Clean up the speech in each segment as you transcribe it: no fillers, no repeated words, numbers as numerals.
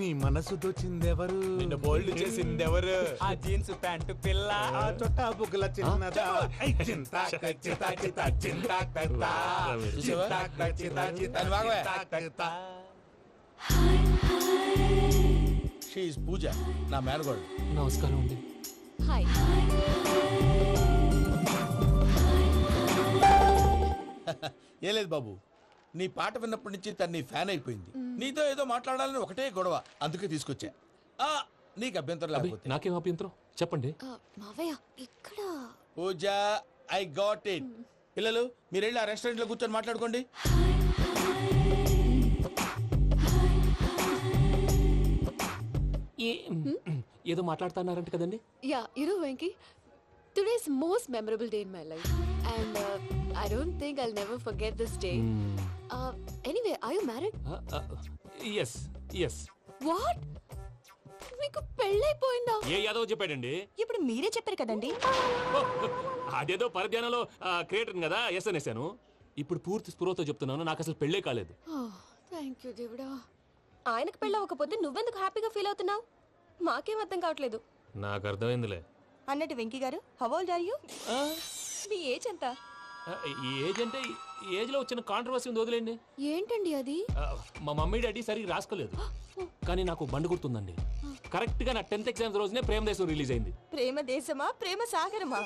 నీ మనసు దోచిందెవరు? నిన్ను బోల్డ్ చేసిందెవరు? ఆ జీన్స్ ప్యాంటు పిల్ల, ఆ చొట్టా బుగ్గల చిన్నదా. చింతా చింతా చింతా చింతా షీఈ్ పూజ, నా మేనగోడు. నమస్కారం అండి. హాయ్. ఏ లేదు బాబు, నీ పాట విన్నప్పటి నుంచి తను నీ ఫ్యాన్ అయిపోయింది. నీతో ఏదో మాట్లాడాలని ఒకటే గొడవ, అందుకే తీసుకొచ్చా. నీకు అభ్యంతరం లేకపోతే. నాకేం అభ్యంతరం చెప్పండి. మావయ్య ఇక్కడ పూజ, ఐ గాట్ ఇట్. పిల్లలు మీరు వెళ్ళి ఆ రెస్టారెంట్ లో కూర్చొని మాట్లాడుకోండి. ఏదో మాట్లాడుతున్నారంట కదండి. Yeah Venky, today's most memorable day in my life and I don't think I'll never forget this day. Anyway, are you married? Yes yes. What? మీకు పెళ్ళైపోయిందా? ఏ యాదవ్ చెప్పాడండి? ఇప్పుడు మీరే చెప్పారు కదండి. అదేదో పరధ్యానంలో క్రియేటర్ కదా ఎస్ అనేసాను. ఇప్పుడు పూర్తి స్పృహతో చెప్తున్నాను, నాకు అసలు పెళ్ళే కాలేదు. థ్యాంక్ యూ దేవుడా. ఆయనకు పెళ్ళవకపోతే నువ్వెందుకు హ్యాపీగా ఫీల్ అవుతున్నావు? మాకేం అర్థం కావట్లేదు. నాకు అర్థమైందిలే. అన్నట్టు వెంకీ గారు, హౌ ఓల్డ్ ఆర్ యు? మీ ఏజ్ ఎంత? ఈ ఏజ్ అంటే ఏజ్ లో వచ్చిన కాంట్రవర్సీ ఉంది, వదిలేండి. ఏంటండి అది? మా మమ్మీ డాడీ సరిగ్గా రాసుకోలేదు, కానీ నాకు బండి గుర్తుందండి. కరెక్ట్ గా నా 10th ఎగ్జామ్స్ రోజునే ప్రేమ దేశం రిలీజ్ అయింది. ప్రేమ దేశమా ప్రేమ సాగరమా?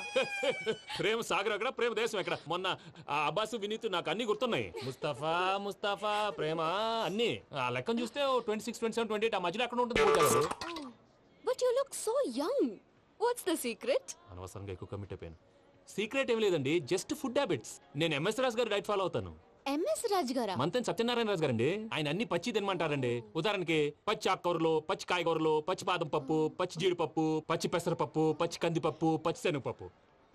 ప్రేమ సాగర్ ఎక్కడ, ప్రేమ దేశం ఎక్కడ? మొన్న అబ్బాసు వినీత్ నాకు అన్ని గుర్తున్నాయి. ముస్తఫా ముస్తఫా ప్రేమ అన్ని ఆ లెక్కను చూస్తే 26, 27, 28 ఆ మధ్యలో ఎక్కడ ఉంటుంది. But you look so young. What's the secret? అనవసరంగా ఎక్కువ కమిట్ అయిపోయాను. సీక్రెట్ ఏం లేదండి, జస్ట్ ఫుడ్ హ్యాబిట్స్. నేను ఎంఎస్ రాజు గారు డైట్ ఫాలో అవుతాను. MS రాజ్ గారా? మంతెన్ సత్యనారాయణ రాజు గారండి. ఆయన అన్ని పచ్చి తినమంటారండి. ఉదాహరణకి పచ్చి ఆకుకూరలు, పచ్చి కాయగూరలు, పచ్చి బాదం పప్పు, పచ్చి జీడిపప్పు, పచ్చి పెసరపప్పు, పచ్చి కందిపప్పు, పచ్చి శనగపప్పు,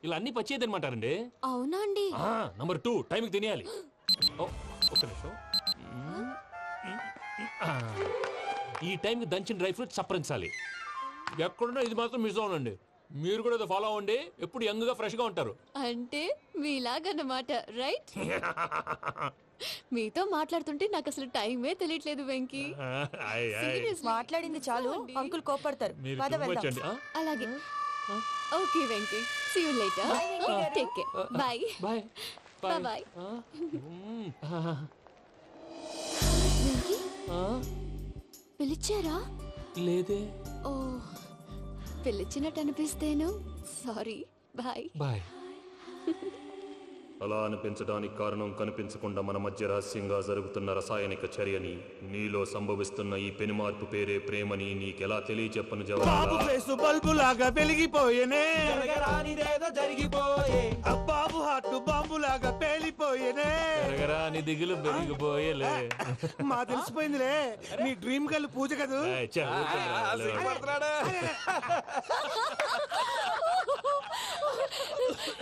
ఇలా అన్ని పచ్చి తినమంటారండి. అవునా అండి? నంబర్ 2, టైంకి తినేయాలి. ఒక్క నిమిషం. ఈ టైంకి దంచిన డ్రై ఫ్రూట్స్ సప్పరించాలి. ఎక్కడున్నా ఇది మాత్రం మిస్ అవునండి. మీరు కూడా ఇది ఫాలో అవ్వండి, ఎప్పుడు యంగ్ గా ఫ్రెష్ గా ఉంటారు. అంటే మీలాగన్నమాట, రైట్? మీతో మాట్లాడుతుంటే నాకు అసలు టైమే తెలియట్లేదు వెంకీ. Seriously. మాట్లాడింది చాలు, అంకుల్ కోపడతారు. మీరు పద వెళ్దాం. వచ్చండి. అలాగే. Okay Venky, see you later. Take care. Bye. Bye Bye. Venky, పిలిచారా? లేదే. ఓ, పిలిచినట్టు అనిపిస్తేను సారీ. బాయ్. బాయ్. అలా అనిపించడానికి కారణం కనిపించకుండా మన మధ్య రహస్యంగా జరుగుతున్న రసాయనిక చర్యని, నీలో సంభవిస్తున్న ఈ పెనుమార్పు పేరే ప్రేమని నీకెలా తెలియచెప్పను బాబు ఫేసు బల్బు లాగా వెలిగిపోయేనే, జరగరానిదేదో జరిగిపోయే. బాబు హార్ట్ బాంబు లాగా పేలిపోయేనే. నీ దిగులు పెరిగిపోయేలే. మా తెలిసిపోయిందిలే, నీ డ్రీమ్ గర్ల్ పూజ కదూ.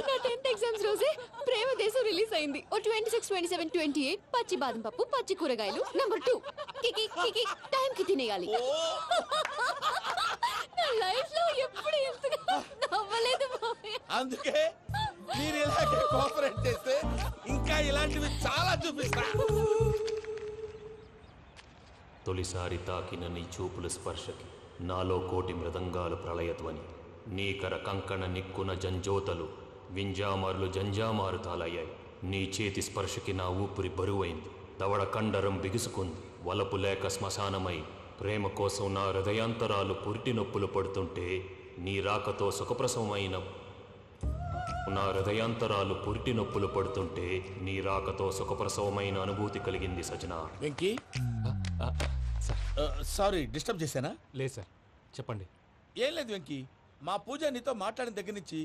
నా 10th ఎగ్జామ్స్ రోజే ప్రేమ దేశం రిలీజ్ అయింది. ఓ 26, 27, 28 పచ్చి బాదం పప్పు, పచ్చి కూరగాయలు. నంబర్ 2, కికి కికి టైం కి తినేయాలి. నా లైఫ్ లో ఎప్పుడు ఇంతగా నవ్వలేదు మామయ్య. అందుకే మీరు ఇలాగే కోఆపరేట్ చేస్తే ఇంకా ఇలాంటివి చాలా చూపిస్తా. తొలిసారి తాకిన నీ చూపుల స్పర్శకి నాలో కోటి మృదంగాలు ప్రళయధ్వని, నీకర కంకణ నిక్కున జంజోతలు వింజామారులు జంజామారుతాలయ్యాయి. నీ చేతి స్పర్శకి నా ఊపిరి బరువైంది, దవడ కండరం బిగుసుకుంది. వలపు లేక శ్మశానమై ప్రేమ కోసం నా హృదయాంతరాలు పురిటి నొప్పులు పడుతుంటే, నీ రాకతో సుఖప్రసవమైన నా హృదయాంతరాలు పురిటి నొప్పులు పడుతుంటే నీ రాకతో సుఖప్రసవమైన అనుభూతి కలిగింది సజనా. వెంకీ, సారీ డిస్టర్బ్ చేశానా? లేదు సార్, చెప్పండి. ఏం లేదు వెంకీ, మా పూజ నీతో మాట్లాడిన దగ్గర నుంచి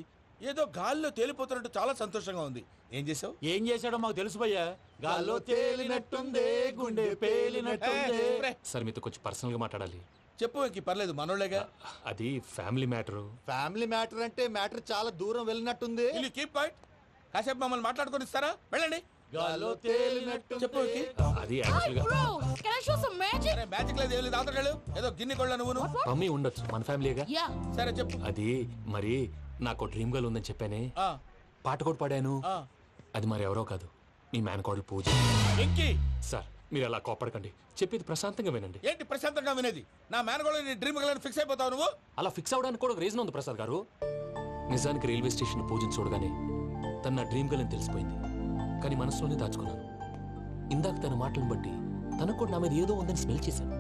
ఏదో గాల్లో తేలిపోతున్నట్టు చాలా సంతోషంగా ఉంది. ఏం చేసావు? ఏం చేశాడో మాకు తెలుసు భయ్యా. గాల్లో తేలినట్టుందే, గుండె పేలినట్టుందే. సార్ మీతో కొంచెం పర్సనల్ గా మాట్లాడాలి. చెప్పు వెంకీ, పర్లేదు, మనోళ్ళేగా. అది ఫ్యామిలీ మ్యాటరు. ఫ్యామిలీ మ్యాటర్ అంటే మ్యాటర్ చాలా దూరం వెళ్ళినట్టుంది. Keep point. కాసేపు మమ్మల్ని మాట్లాడుకొని ఇస్తారా? వెళ్ళండి. గాల్లో తేలినట్టు చెప్పు వెంకీ. అది యాక్చువల్ గా Can I show some magic? అరే మ్యాజిక్ లేదు, ఏం లేదు, ఆతడాలు ఏదో గిన్నె కొళ్ళ నువ్వును. మమ్మీ ఉండొచ్చు, మన ఫ్యామిలీగా. Yeah. సరే చెప్పు. అది మరి నాకు డ్రీమ్ గర్ల్ ఉందని చెప్పానే, ఆ, పాట కూడా పాడాను. ఆ. అది మరి ఎవరో కాదు, మీ మేనకోడలు పూజ. వెంకీ, సార్ మీరు అలా కోపడకండి, చెప్పేది ప్రశాంతంగా వినండి. ఏంటి ప్రశాంతంగా వినేది? నా మేనగోళ్ళు నీ డ్రీమ్ గలని ఫిక్స్ అయిపోతావు నువ్వు. అలా ఫిక్స్ అవడానికి కూడా రీజన్ ఉంది ప్రసాద్ గారు. నిజానికి రైల్వే స్టేషన్ పూజను చూడగానే తన నా డ్రీమ్ గర్ల్ అని తెలిసిపోయింది. కానీ మనసులోనే దాచుకున్నాను. ఇందాక తన మాటలను బట్టి తనకు కూడా నా మీద ఏదో ఉందని స్మెల్ చేశాను.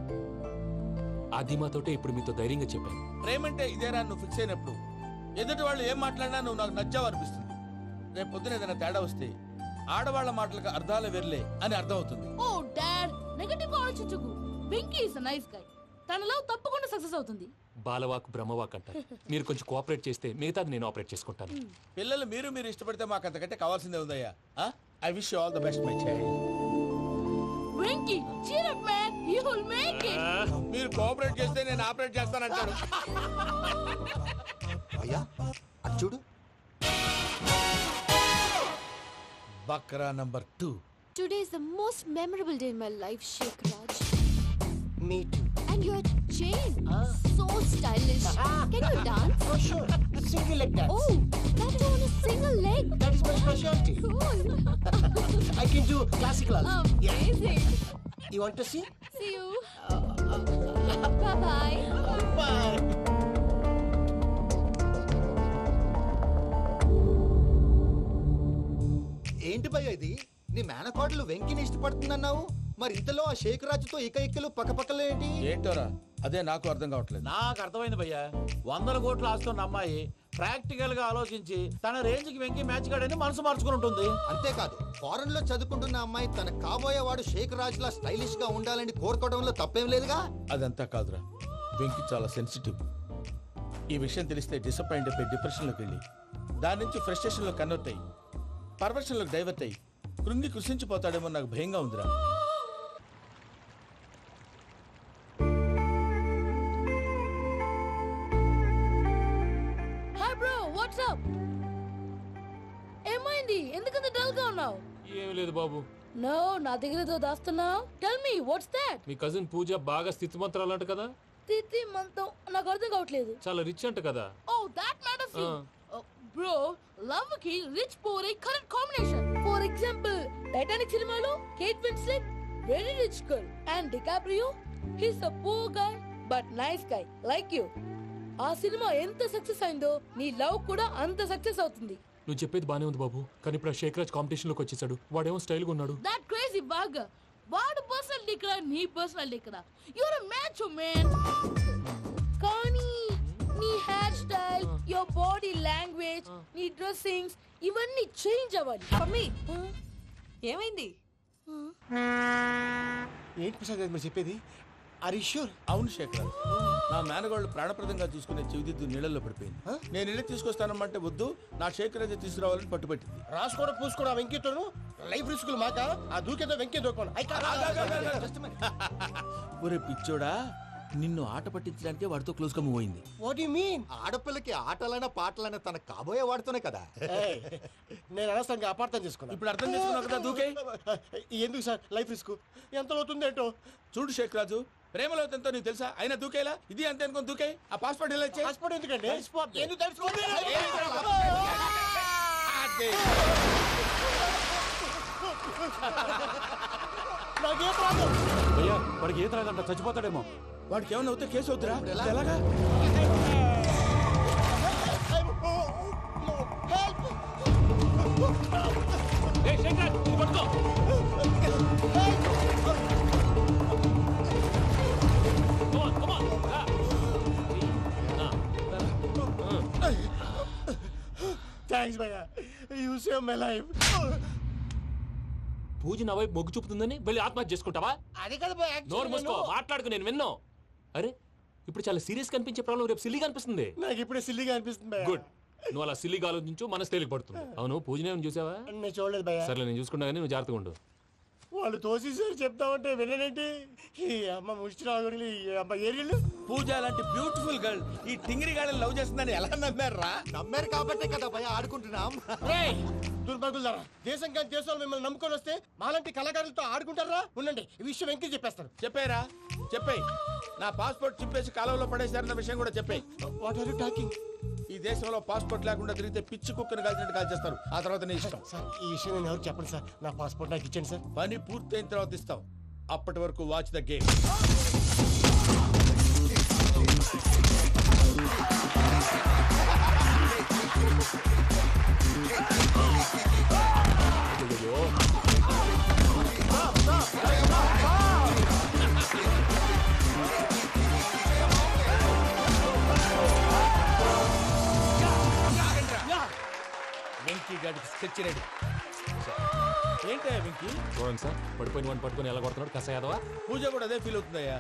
ఆ ధీమాతోటే ఇప్పుడు మీతో ధైర్యంగా చెప్పాను. ప్రేమంటే ఇదేరా నువ్వు ఫిక్స్ అయినప్పుడు ఎదుటి వాళ్ళు ఏం మాట్లాడినా నువ్వు నాకు నచ్చావు అనిపిస్తుంది. రేపు పొద్దున ఏదైనా తేడా వస్తే ఆడవాళ్ల మాటలకు అర్థాలు వెర్లే అని అర్థం అవుతుంది. ఓ డాడ్, నెగటివ్ ఆలోచించకు. Venky is nice guy. తన లవ్ తప్పకుండా సక్సెస్ అవుతుంది. బాలవాక్ బ్రహ్మవాక్ అంటారు. మీరు కొంచెం కోఆపరేట్ చేస్తే మిగతాది నేను ఆపరేట్ చేసుకుంటాను. పిల్లలు మీరు ఇష్టపడితే మాకు అంతకంటే కావాల్సిందే ఉందయ్యా. I wish you all the best my child. Venky, cheer up man, you will make it. మీరు కోఆపరేట్ చేస్తే నేను ఆపరేట్ చేస్తానంటాడు. అయ్యా అది చూడు. Bakra number 2. Today is the most memorable day in my life, Sheikh Raj. Me too. And your chain, so stylish. Can you dance? Oh sure. Single leg dance. Oh, that too on a single leg. That is my specialty. Cool. I can do classical also. Amazing. You want to see? See you. Bye-bye. Bye. ఏంటి భయ్య ఇది? నీ మేనకోడలు వెంకిని ఇష్టపడుతుందన్నావు, మరి ఇంతలో ఆ షేక్ రాజుతో ఇకలు పక్కపక్కలు ఏంటి? ఏంటోరా అదే నాకు అర్థం కావట్లేదు. నాకు అర్థమైంది భయ్యా. 100 కోట్లు ఆస్తున్న అమ్మాయి ప్రాక్టికల్ గా ఆలోచించి తన రేంజ్ కి వెంకి మ్యాచ్ కాడని మనసు మార్చుకుని ఉంటుంది. అంతేకాదు, ఫారెన్ లో చదువుకుంటున్న అమ్మాయి తన కాబోయేవాడు షేక్ రాజ్ లా స్టైలిష్ గా ఉండాలని కోరుకోవడంలో తప్పేం లేదుగా. అదంతా కాదురా, వెంకి చాలా సెన్సిటివ్. ఈ విషయం తెలిస్తే డిసప్పాయింట్ అయిపోయి డిప్రెషన్లోకి వెళ్ళి దాని నుంచి ఫ్రస్ట్రేషన్లో కన్వర్ట్ అయ్యి పర్వర్షన్లోకి డైవర్ట్ అయ్యి కృంగి కృషించిపోతాడేమో నాకు భయంగా ఉందిరా. Hi bro, what's up? ఏమైంది? ఎందుకంత డల్ గా ఉన్నావు? ఏం లేదు బాబు. నో, నా దగ్గర ఏదో దాస్తున్నావు. Tell me what's that? మీ కజిన్ పూజ బాగా స్థితిమంతరాలు అంట కదా. తిత్తి మంతం నాకు అర్థం కావట్లేదు. చాలా రిచ్ అంట కదా. Oh that matters you. Bro, love కి రిచ్ పూర్ ఏ correct combination. For example, Titanic సినిమాలో Kate Winslet very rich girl and DiCaprio he's a poor guy but nice guy like you. ఆ సినిమా ఎంత సక్సెస్ అయిందో నీ లవ్ కూడా అంత సక్సెస్ అవుతుంది. నువ్వు చెప్పేది బానే ఉంది బాబు, కానీ ఇప్పుడు షేక్ రాజ్ కాంపిటీషన్ లోకి వచ్చేసాడు. వాడేమో స్టైల్ గా ఉన్నాడు. That crazy bag. వాడు పర్సనల్ ఇక్కడ, నీ పర్సనల్ ఇక్కడ. You're a match man. కానీ నీ hair style, your body language, నీ డ్రెస్సింగ్స్ ఇవన్నీ చేంజ్ అవ్వాలి. మమ్మీ ఏమైంది? ఏంటి ప్రసాద్ గారు మీరు చెప్పేది? Are you sure? అవును శేఖర్, నా మేనగోళ్ళు ప్రాణప్రదంగా చూసుకునే చెవిదిద్దు నీళ్ళల్లో పడిపోయింది. నేను ఇల్లు తీసుకొస్తానమ్మంటే వద్దు, నా శేఖర్ అయితే తీసుకురావాలని పట్టుబట్టింది. రాసుకోవడం పూసుకోవడం ఆ వెంకీతోను లైఫ్ రిస్కులు మాక. ఆ దూకేదో వెంకీ దూకోను. ఒరే పిచ్చోడా, నిన్ను ఆట పట్టించడానికి వాడితో క్లోజ్ గా మూవ్ అయింది. What you mean? ఆడపిల్లకి ఆటలైనా పాటలైనా తన కాబోయే వాడితోనే కదా. నేను అనవసరంగా అపార్థం చేసుకున్నా. ఇప్పుడు అర్థం చేసుకున్నావు కదా, దూకే. ఎందుకు సార్ లైఫ్ రిస్క్? ఎంత అవుతుంది ఏంటో చూడు షేక్ రాజు, ప్రేమలో ఎంతో నీకు తెలుసా? అయినా దూకేలా? ఇది అంతే అనుకుని దూకే. ఆ పాస్పోర్ట్ ఇలా ఇచ్చే. పాస్పోర్ట్ ఎందుకండి? ఎందుకు తెలుసుకోండి? నాకేం ప్రాబ్లం? భయ్యా, వాడికి ఈత రాదంట, చచ్చిపోతాడేమో. వాడికి ఏమన్నా అవుతే కేసు అవుతురా? ఎలాగా? ఏయ్ షేక్ రాజ్, ఇది పట్టుకో. Come on. థ్యాంక్స్ భయ్యా, యు సేవ్ మై లైఫ్. పూజ నా వైపు మొగ్గు చూపుతుందని వెళ్ళి ఆత్మహత్య చేసుకుంటావా? అది కదా భయ్యా. నోరు మూసుకో, మాట్లాడుకు, నేను విన్నో. అరే, ఇప్పుడు చాలా సీరియస్ కనిపించే ప్రాబ్లం రేపు సిల్లీగా అనిపిస్తుంది. నాకు ఇప్పుడే సిల్లీగా అనిపిస్తుంది భయ్యా. గుడ్, నువ్వు అలా సిల్లీగా ఆలోచించు, మనసు తేలిక పడుతుంది. అవును, పూజనే చూసావా? నేను చూడలేదు భయ్యా. సర్లే, నేను చూసుకుంటా కానీ నువ్వు జాగ్రత్తగా ఉండు. వాళ్ళు తోసేసారు చెప్తామంటే విననేంటి? ఈ అమ్మ ముష్టి రాగుడి, ఈ అమ్మ ఏరియలు. పూజ లాంటి బ్యూటిఫుల్ గర్ల్ ఈ టింగిరి గాడిని లవ్ చేస్తుందని ఎలా నమ్మారా? నమ్మారు కాబట్టే కదా భయ ఆడుకుంటున్నాం. దుర్భగులారా, దేశం కానీ దేశాలు మిమ్మల్ని నమ్ముకొని వస్తే మాలాంటి కళాకారులతో ఆడుకుంటారా? ఉండండి, ఈ విషయం వెంకీ చెప్పేస్తారు. చెప్పేరా, చెప్పేయ్. నా పాస్పోర్ట్ చింపేసి కాలంలో పడేశారన్న విషయం కూడా చెప్పేయ్. What are you talking? ఈ దేశంలో పాస్పోర్ట్ లేకుండా తిరిగితే పిచ్చి కుక్కను కాల్చినట్టు కాల్చేస్తారు. ఆ తర్వాత నీ ఇష్టం. సార్, ఈ విషయం నేను ఎవరు చెప్పండి సార్. నా పాస్పోర్ట్ నాకు ఇచ్చేయండి సార్. పని పూర్తయిన తర్వాత ఇస్తాం. అప్పటి వరకు వాచ్ ద గేమ్. వెంకీ గాడికి స్కెచ్ రెడీ. ఏంటయ్యా వెంకీ? చూడండి సార్, పడిపోయిన వాడిని పట్టుకొని ఎలా కొడుతున్నాడు కసాయాదవా. పూజ కూడా అదే ఫీల్ అవుతుందయ్యా.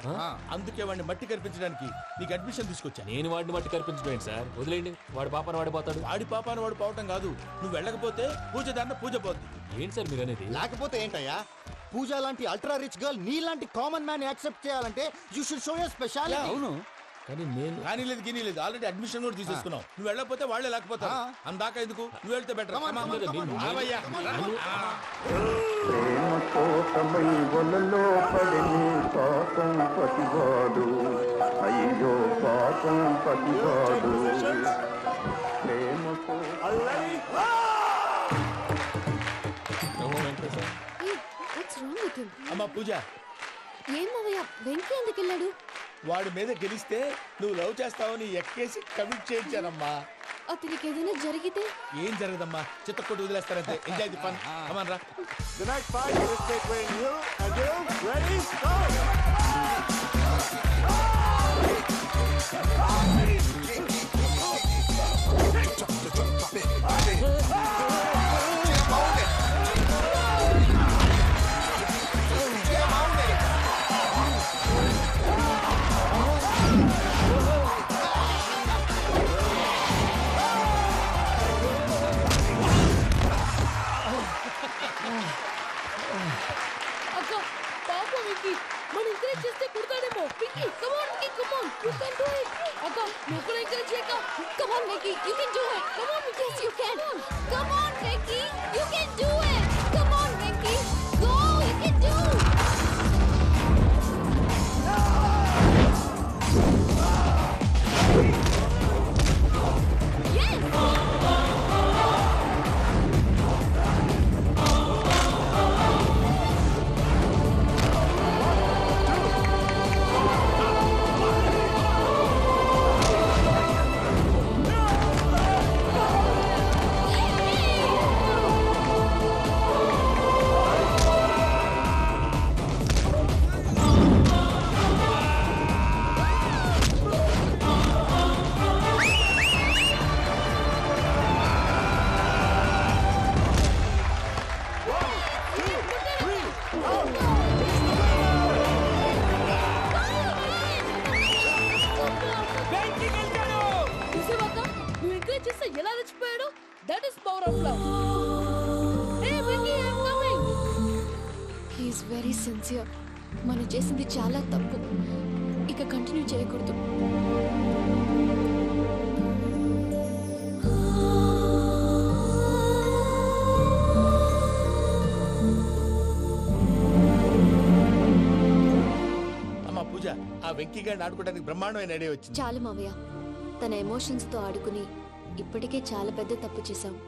అందుకే వాడిని మట్టి కనిపించడానికి నీకు అడ్మిషన్ తీసుకొచ్చా. నేను వాడిని మట్టి కనిపించబోయింది సార్, వదిలేండి. వాడి పాపను వాడిపోతాడు. వాడి పాపాను వాడు పోవటం కాదు, నువ్వు వెళ్ళకపోతే పూజ దాన్న పూజ పోద్ది. ఏంటి సార్ మీరు అనేది? లేకపోతే ఏంటయ్యా? పూజ లాంటి అల్ట్రా రిచ్ గర్ల్ నీ లాంటి కామన్ మ్యాన్ యాక్సెప్ట్ చేయాలంటే you should show your speciality. అవును, కానీ నేను కానీ లేదు గిని లేదు, ఆల్రెడీ అడ్మిషన్ కూడా తీసేసుకున్నావు. నువ్వు వెళ్ళకపోతే వాళ్ళే లేకపోతారు. అందాక ఎందుకు, నువ్వు వెళ్తే బెటర్. ప్రేమకోసమై వలలో పడిని పాపం పతివాడు, అయ్యో పాపం పతివాడు. ప్రేమకో Hey, what's wrong with him? అమ్మా పూజ, ఏం మావయ్య, వెంకీ ఎందుకు వెళ్ళాడు? వాడి మీద గెలిస్తే నువ్వు లవ్ చేస్తావని ఎక్కేసి కమిట్ చేయించానమ్మా. అతనికి ఏదైనా జరిగితే? ఏం జరగదమ్మా, చిత్తకొట్టు వదిలేస్తారంతే. Enjoy the fun. కమాన్ రా. The next fight is between you and you. Ready? Go! అక్క పాపం వెంకీ, మనం ఎంకరేజ్ చేస్తే కుడతాడేమో. Venky come on Venky, come on, you can do it. అక్క నువ్వు కూడా ఎంకరేజ్ చేయక. Come on, Vicky, you can do it. Come on, yes, you can. Come on, Vicky, you can do it. Come on, Vicky, go, you can do. Yes. చూసావా అక్క, నువ్వు encourage చేస్తే ఎలా రెచ్చిపోయాడు. That is power of love. Hey Venky, I am coming. He is very sincere. మనం చేసింది చాలా తప్పు, ఇక కంటిన్యూ చేయకూడదు. అమ్మా పూజ, ఆ వెంకీ గారిని ఆడుకోవడానికి బ్రహ్మాండమైన ఐడియా వచ్చింది. చాలు మావయ్య, తన ఎమోషన్స్ తో ఆడుకుని ఇప్పటికే చాలా పెద్ద తప్పు చేశావు.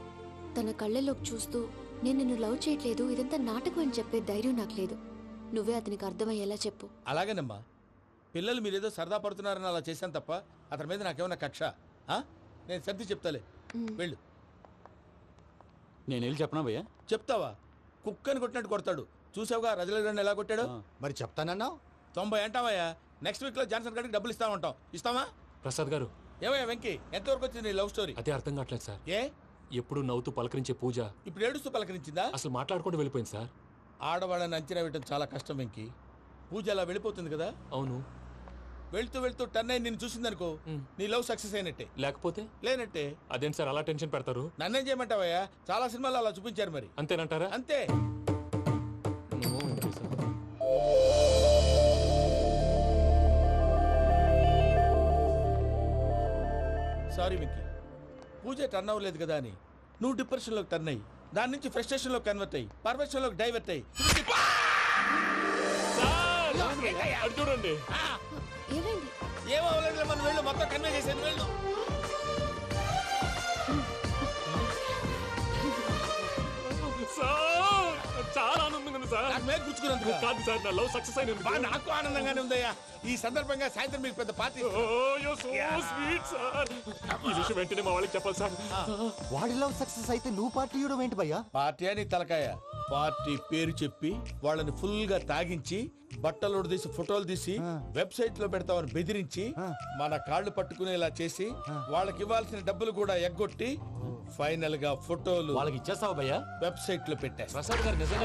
తన కళ్ళలోకి చూస్తూ నేను నిన్ను లవ్ చేయట్లేదు, ఇదంతా నాటకం అని చెప్పే ధైర్యం నాకు లేదు. నువ్వే అతనికి అర్థమయ్యేలా చెప్పు. అలాగేనమ్మా, పిల్లలు మీరేదో సరదా పడుతున్నారని అలా చేశాను తప్ప అతని మీద నాకేమన్నా కక్ష? నేను సర్ది చెప్తాలే, వెళ్ళు. నేను వెళ్ళి చెప్పనా భయ్యా? చెప్తావా? కుక్కని కొట్టినట్టు కొడతాడు. చూసావుగా రజల గారిని ఎలా కొట్టాడు. మరి చెప్తానన్నావు. 90 అంటావయ్యా. నెక్స్ట్ వీక్ లో జాన్సన్ గారికి డబ్బులు ఇస్తామంటాం. ఇస్తావా? ప్రసాద్ గారు, ఏమయ్యా వెంకీ, ఎంతవరకు వచ్చింది నీ లవ్ స్టోరీ? అదే అర్థం కావట్లేదు సార్. ఏ ఎప్పుడు నవ్వుతూ పలకరించే పూజ ఇప్పుడు ఏడుస్తూ పలకరించిందా? అసలు మాట్లాడుకుంటూ వెళ్ళిపోయింది సార్. ఆడవాళ్ళని అంచనా వేయటం చాలా కష్టం వెంకీ. పూజ అలా వెళ్ళిపోతుంది కదా. అవును. వెళ్తూ వెళ్తూ టర్న్ అయి నిన్ను చూసిందనుకో, నీ లవ్ సక్సెస్ అయినట్టే. లేకపోతే లేనట్టే. అదేంటి సార్ అలా టెన్షన్ పెడతారు? నన్నేం చేయమంటావయ్యా, చాలా సినిమాలు అలా చూపించారు మరి. అంతేనంటారా? అంతే. నో, అంతే సార్. సారీ వెంకీ, పూజ టర్న్ అవ్వలేదు కదా అని నువ్వు డిప్రెషన్లోకి టర్న్ అయ్యి దాని నుంచి ఫ్రస్ట్రేషన్లోకి కన్వర్ట్ అయ్యి పర్వర్షన్లోకి డైవర్ట్ అయ్యి అటు చూడండి. ఏమైంది? ఏమో అవ్వలేదు, మనం వెళ్ళు, మొత్తం కన్వే చేసేది వెళ్ళు. సార్ చాలా ఆనందంగా ఉంది సార్. నాకు మీద గుచ్చుకున్నందుకు. కాదు సార్ నా లవ్ సక్సెస్ అయినందుకు. బా, నాకు ఆనందంగానే ఉందయ్యా. ఈ సందర్భంగా సాయంత్రం మీకు పెద్ద పార్టీ. Sweet sir. ఈ విషయం వెంటనే మా వాళ్ళకి చెప్పాలి సార్. వాడి లవ్ సక్సెస్ అయితే నువ్వు పార్టీ ఇవ్వడం ఏంటి భయ్యా? పార్టీ అని తలకాయ. పార్టీ పేరు చెప్పి వాళ్ళని ఫుల్ గా తాగించి బట్టలు తీసి ఫోటోలు తీసి వెబ్సైట్ లో పెడతామని బెదిరించి మన కాళ్ళు పట్టుకునేలా చేసి వాళ్ళకి ఇవ్వాల్సిన డబ్బులు కూడా ఎగ్గొట్టి ఫైనల్ గా ఫోటోలు వాళ్ళకి ఇచ్చేస్తావా భయ్యా? వెబ్సైట్ లో పెట్టేస్తా. ప్రసాద్ గారు నిజంగా